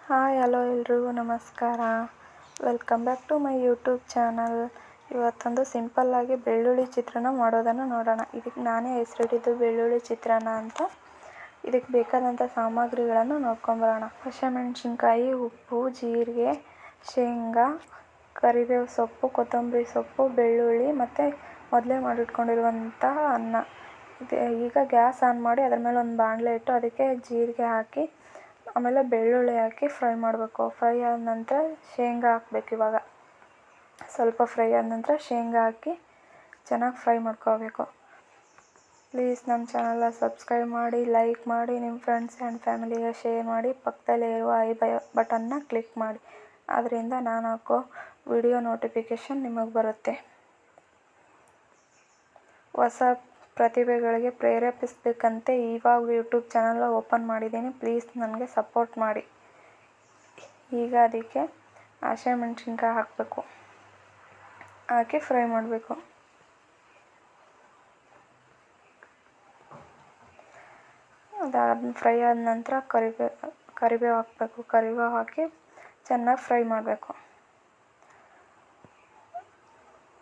Hi hello ಎಲ್ರಿಗೂ ನಮಸ್ಕಾರ. Welcome back to my YouTube channel. ಇವತ್ತೊಂದು ಸಿಂಪಲ್ಲಾಗಿ ಬೆಳ್ಳುಳ್ಳಿ ಚಿತ್ರಾನ್ನ ಮಾಡೋದನ್ನು ನೋಡೋಣ. ಇದಕ್ಕೆ ನಾನೇ ಹೆಸರಿಟ್ಟಿದ್ದು ಬೆಳ್ಳುಳ್ಳಿ ಚಿತ್ರಾನ್ನ ಅಂತ. ಇದಕ್ಕೆ ಬೇಕಾದಂಥ ಸಾಮಗ್ರಿಗಳನ್ನು ನೋಡ್ಕೊಂಬರೋಣ. ಹಸಿಮೆಣಸಿನ್ಕಾಯಿ, ಉಪ್ಪು, ಜೀರಿಗೆ, ಶೇಂಗಾ, ಕರಿಬೇವು ಸೊಪ್ಪು, ಕೊತ್ತಂಬರಿ ಸೊಪ್ಪು, ಬೆಳ್ಳುಳ್ಳಿ ಮತ್ತು ಮೊದಲೇ ಮಾಡಿಟ್ಕೊಂಡಿರುವಂತಹ ಅನ್ನ. ಈಗ ಗ್ಯಾಸ್ ಆನ್ ಮಾಡಿ ಅದರ ಮೇಲೆ ಒಂದು ಬಾಣಲೆ ಇಟ್ಟು ಅದಕ್ಕೆ ಜೀರಿಗೆ ಹಾಕಿ ಆಮೇಲೆ ಬೆಳ್ಳುಳ್ಳಿ ಹಾಕಿ ಫ್ರೈ ಮಾಡಬೇಕು. ಫ್ರೈ ಆದ ನಂತರ ಶೇಂಗಾ ಹಾಕಬೇಕು. ಇವಾಗ ಸ್ವಲ್ಪ ಫ್ರೈ ಆದ ನಂತರ ಶೇಂಗಾ ಹಾಕಿ ಚೆನ್ನಾಗಿ ಫ್ರೈ ಮಾಡ್ಕೋಬೇಕು. ಪ್ಲೀಸ್ ನಮ್ಮ ಚಾನಲ್ನ ಸಬ್ಸ್ಕ್ರೈಬ್ ಮಾಡಿ, ಲೈಕ್ ಮಾಡಿ, ನಿಮ್ಮ ಫ್ರೆಂಡ್ಸ್ ಆ್ಯಂಡ್ ಫ್ಯಾಮಿಲಿಗೆ ಶೇರ್ ಮಾಡಿ, ಪಕ್ಕದಲ್ಲೇ ಇರುವ ಐ ಬಟನ್ನ ಕ್ಲಿಕ್ ಮಾಡಿ. ಅದರಿಂದ ನಾನು ಹಾಕೋ ವಿಡಿಯೋ ನೋಟಿಫಿಕೇಷನ್ ನಿಮಗೆ ಬರುತ್ತೆ. ಹೊಸ ಪ್ರತಿಭೆಗಳಿಗೆ ಪ್ರೇರೇಪಿಸಬೇಕಂತೆ ಇವಾಗ ಯೂಟ್ಯೂಬ್ ಚಾನಲ್ ಓಪನ್ ಮಾಡಿದ್ದೀನಿ. ಪ್ಲೀಸ್ ನನಗೆ ಸಪೋರ್ಟ್ ಮಾಡಿ. ಈಗ ಅದಕ್ಕೆ ಹಸಿಮೆಣಸಿನ್ಕಾಯಿ ಹಾಕಬೇಕು. ಹಾಕಿ ಫ್ರೈ ಮಾಡಬೇಕು. ಫ್ರೈ ಆದ ನಂತರ ಕರಿಬೇವು ಹಾಕಬೇಕು. ಕರಿಬೇವು ಹಾಕಿ ಚೆನ್ನಾಗಿ ಫ್ರೈ ಮಾಡಬೇಕು.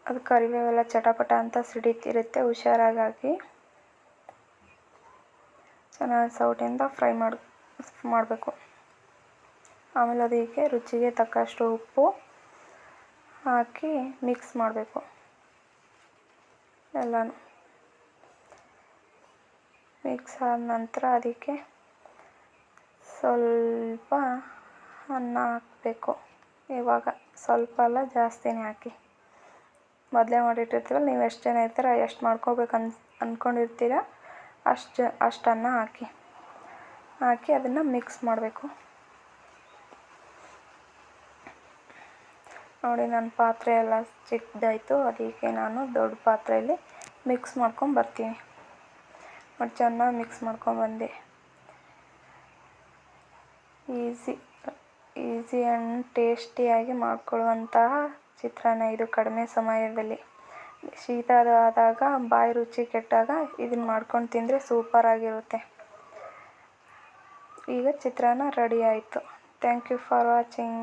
ಅದು ಕರಿಬೇವೆಲ್ಲ ಚಟಪಟ ಅಂತ ಸಿಡಿತಿರುತ್ತೆ, ಹುಷಾರಾಗಿ ಹಾಕಿ ಚೆನ್ನಾಗಿ ಸೌಟಿಂದ ಫ್ರೈ ಮಾಡಬೇಕು. ಆಮೇಲೆ ಅದಕ್ಕೆ ರುಚಿಗೆ ತಕ್ಕಷ್ಟು ಉಪ್ಪು ಹಾಕಿ ಮಿಕ್ಸ್ ಮಾಡಬೇಕು. ಎಲ್ಲನೂ ಮಿಕ್ಸ್ ಆದ ನಂತರ ಅದಕ್ಕೆ ಸ್ವಲ್ಪ ಅನ್ನ ಹಾಕಬೇಕು. ಇವಾಗ ಸ್ವಲ್ಪ ಅಲ್ಲ, ಜಾಸ್ತಿನೇ ಹಾಕಿ. ಮೊದಲೇ ಮಾಡಿಟ್ಟಿರ್ತೀವಲ್ಲ, ನೀವು ಎಷ್ಟು ಜನ ಇರ್ತೀರ ಎಷ್ಟು ಮಾಡ್ಕೋಬೇಕು ಅಂದ್ಕೊಂಡಿರ್ತೀರ ಅಷ್ಟು ಅನ್ನ ಹಾಕಿ ಅದನ್ನು ಮಿಕ್ಸ್ ಮಾಡಬೇಕು. ನೋಡಿ, ನನ್ನ ಪಾತ್ರೆ ಎಲ್ಲ ಚಿಕ್ಕದಾಯಿತು. ಅದಕ್ಕೆ ನಾನು ದೊಡ್ಡ ಪಾತ್ರೆಯಲ್ಲಿ ಮಿಕ್ಸ್ ಮಾಡ್ಕೊಂಬರ್ತೀನಿ. ಮತ್ತು ಚೆನ್ನಾಗಿ ಮಿಕ್ಸ್ ಮಾಡ್ಕೊಂಬಂದೆ. ಈಸಿ ಆ್ಯಂಡ್ ಟೇಸ್ಟಿಯಾಗಿ ಮಾಡ್ಕೊಳ್ಳುವಂತಹ ಚಿತ್ರಾನ್ನ ಇದು. ಕಡಿಮೆ ಸಮಯದಲ್ಲಿ ಶೀತ ಆದಾಗ, ಬಾಯಿ ರುಚಿ ಕೆಟ್ಟಾಗ ಇದನ್ನು ಮಾಡ್ಕೊಂಡು ತಿಂದರೆ ಸೂಪರಾಗಿರುತ್ತೆ. ಈಗ ಚಿತ್ರಾನ್ನ ರೆಡಿ ಆಯಿತು. Thank you for watching.